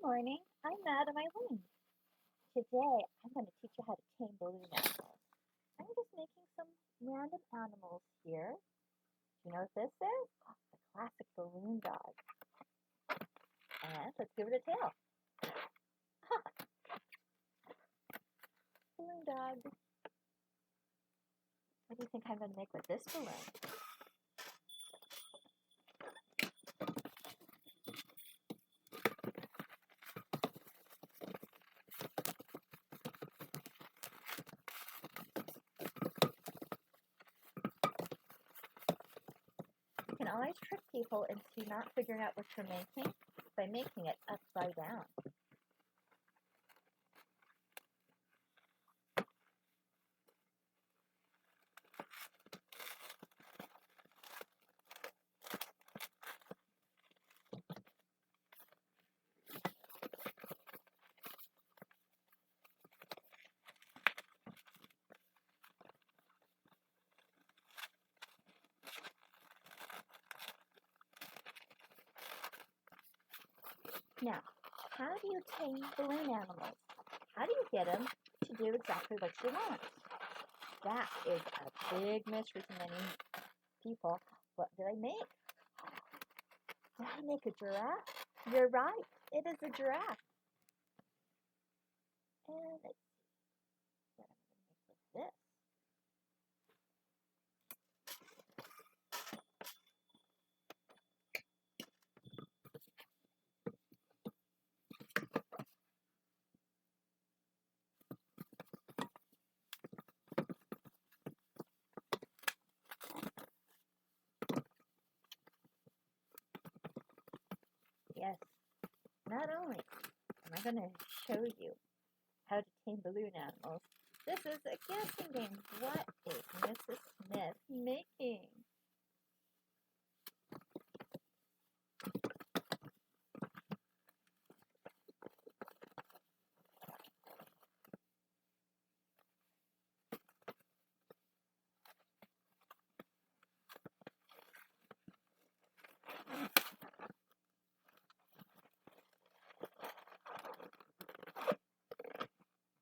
morning, I'm Madam Eileen. Today, I'm going to teach you how to tame balloon animals. I'm just making some random animals here. Do you know what this is? Oh, the classic balloon dog. And let's give it a tail. Balloon dog. What do you think I'm going to make with this balloon? You can always trick people into not figuring out what you're making by making it upside down. Now, how do you tame balloon animals? How do you get them to do exactly what you want? That is a big mystery to many people. What did I make? Did I make a giraffe? You're right. It is a giraffe. And let's see what I'm going to make with this. Yes, not only am I going to show you how to tame balloon animals, this is a guessing game. What is Mrs. Smith making?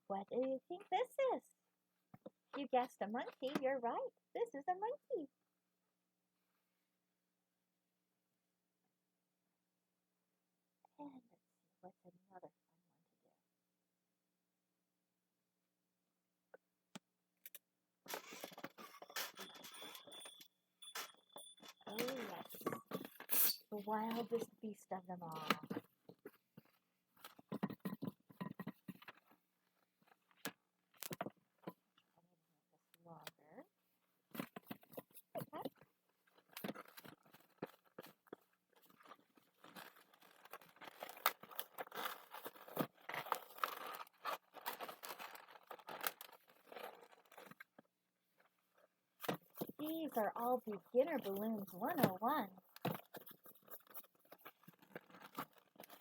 What do you think this is? You guessed a monkey. You're right. This is a monkey. And let's see, what's another fun one to do? Oh, yes. The wildest beast of them all. These are all beginner balloons 101.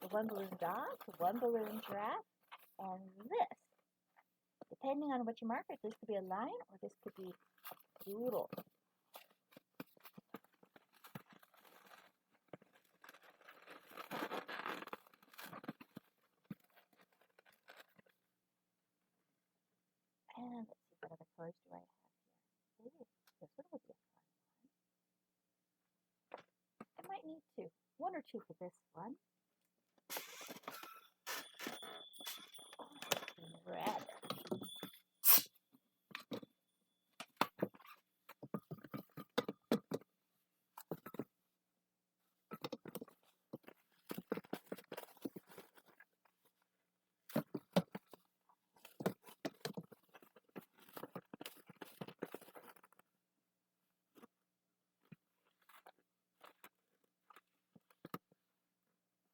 The one balloon dog, the one balloon giraffe, and this. Depending on what you mark it, this could be a lion or this could be a doodle. And let's see, what other colors do I have here? Ooh, this one would be a fun one. I might need two. One or two for this one. Red.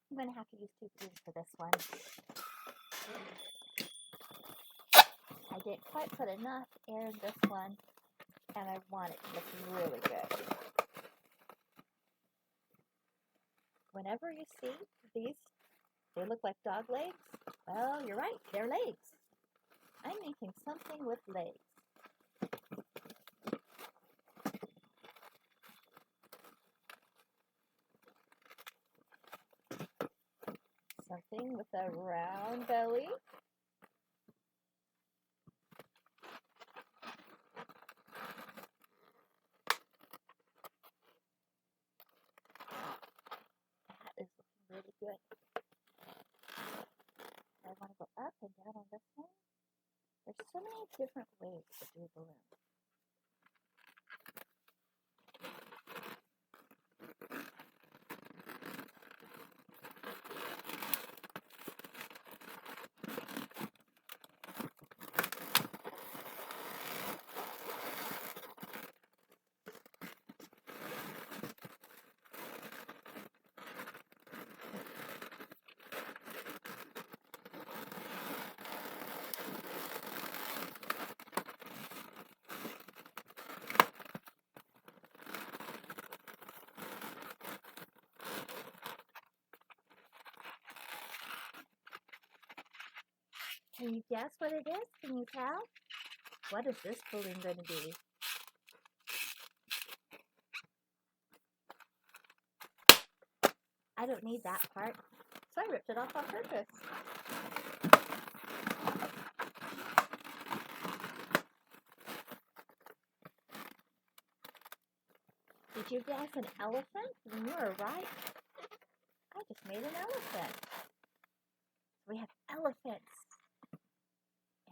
I'm going to have to use two blues for this one. I didn't quite put enough air in this one, and I want it to look really good. Whenever you see these, they look like dog legs. Well, you're right, they're legs. I'm making something with legs. Some thing with a round belly. That is looking really good. I want to go up and down on this one. There's so many different ways to do a balloon. Can you guess what it is? Can you tell? What is this balloon going to be? I don't need that part, so I ripped it off on purpose. Did you guess an elephant? You were right. I just made an elephant. We have elephants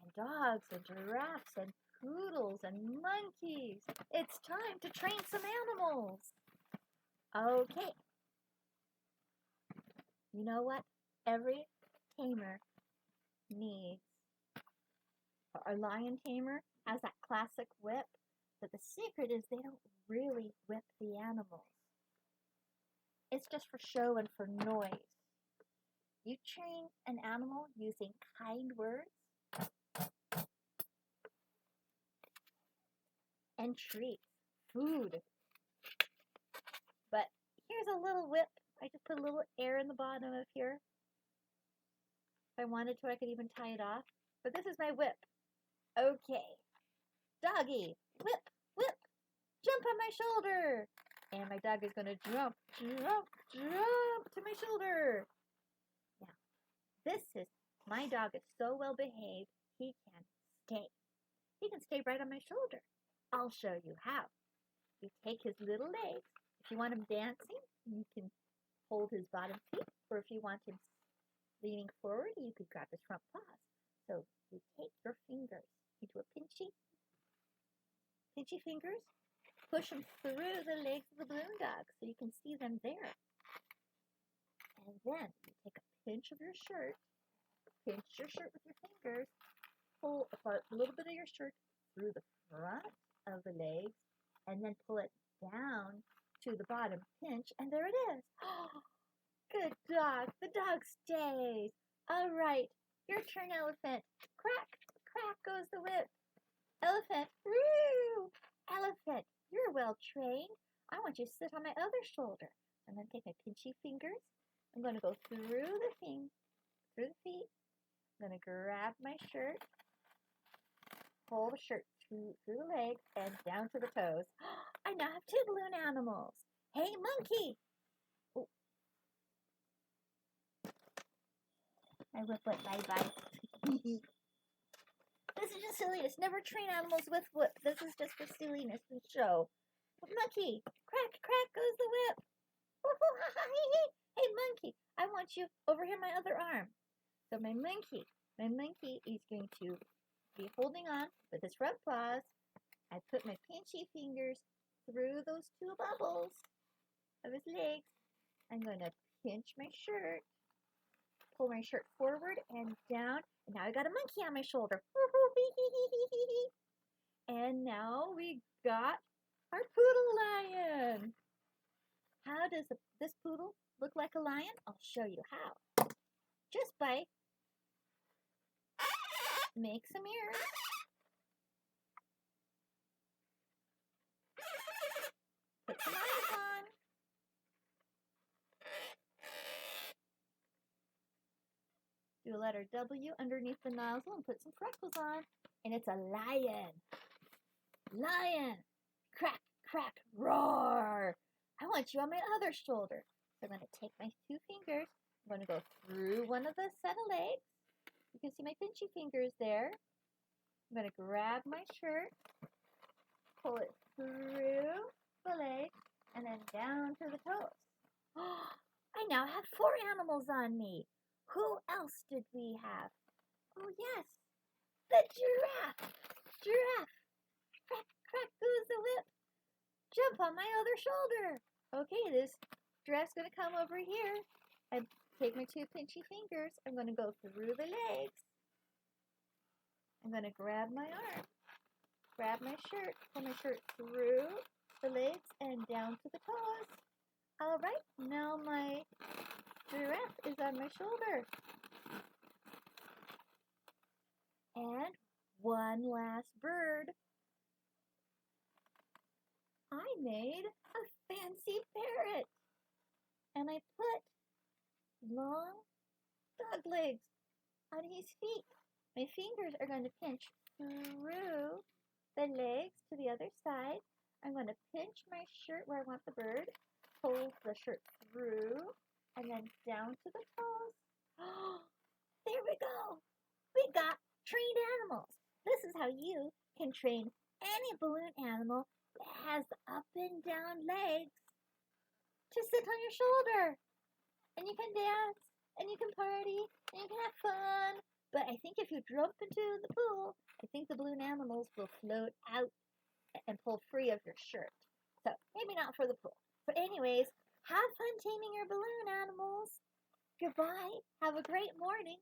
and dogs and giraffes and poodles and monkeys. It's time to train some animals. Okay. You know what? Every tamer needs, our lion tamer has that classic whip, but the secret is they don't really whip the animals. It's just for show and for noise. You train an animal using kind words and treats, food. But here's a little whip. I just put a little air in the bottom of here. If I wanted to, I could even tie it off. But this is my whip. Okay. Doggy, whip, whip, jump on my shoulder. And my dog is going to jump, jump, jump to my shoulder. Now, my dog is so well behaved, he can stay. He can stay right on my shoulder. I'll show you how. You take his little legs. If you want him dancing, you can hold his bottom feet, or if you want him leaning forward, you could grab his front paws. So you take your fingers into a pinchy fingers, push them through the legs of the balloon dog so you can see them there. And then you take a pinch of your shirt, pinch your shirt with your fingers, pull a little bit of your shirt through the front of the legs, and then pull it down to the bottom, pinch, and there it is. Good dog. The dog stays. All right. Your turn, elephant. Crack, crack goes the whip. Elephant. Woo! Elephant, you're well trained. I want you to sit on my other shoulder. I'm going to take my pinchy fingers. I'm going to go through the feet. I'm going to grab my shirt, pull the shirt through the legs and down to the toes. I now have two balloon animals. Hey, monkey. Oh. My whip went bye-bye. This is just silliness. Never train animals with whip. This is just for silliness and show. Monkey, crack, crack goes the whip. Hey, monkey, I want you over here my other arm. So my monkey is going to be holding on with his front paws. I put my pinchy fingers through those two bubbles of his legs. I'm going to pinch my shirt, pull my shirt forward and down, and now I got a monkey on my shoulder. And now we got our poodle lion. How does this poodle look like a lion? I'll show you how. Just by make some ears. Put some eyes on. Do a letter W underneath the nozzle and put some freckles on. And it's a lion. Lion. Crack, crack, roar. I want you on my other shoulder. So I'm going to take my two fingers. I'm going to go through one of the set of legs. You can see my pinchy fingers there. I'm going to grab my shirt, pull it through the legs, and then down to the toes. I now have 4 animals on me. Who else did we have? Oh, yes, the giraffe. Giraffe. Crack, crack goes the whip. Jump on my other shoulder. Okay, this giraffe's going to come over here. I take my 2 pinchy fingers. I'm going to go through the legs. I'm going to grab my arm, grab my shirt, pull my shirt through the legs and down to the toes. All right, now my giraffe is on my shoulder. And one last bird. I made a fancy parrot. And I put long dog legs on his feet. My fingers are going to pinch through the legs to the other side. I'm going to pinch my shirt where I want the bird, pull the shirt through, and then down to the toes. Oh, there we go. We got trained animals. This is how you can train any balloon animal that has up and down legs to sit on your shoulder. And you can dance, and you can party, and you can have fun. But I think if you jump into the pool, I think the balloon animals will float out and pull free of your shirt. So maybe not for the pool. But anyways, have fun taming your balloon animals. Goodbye. Have a great morning.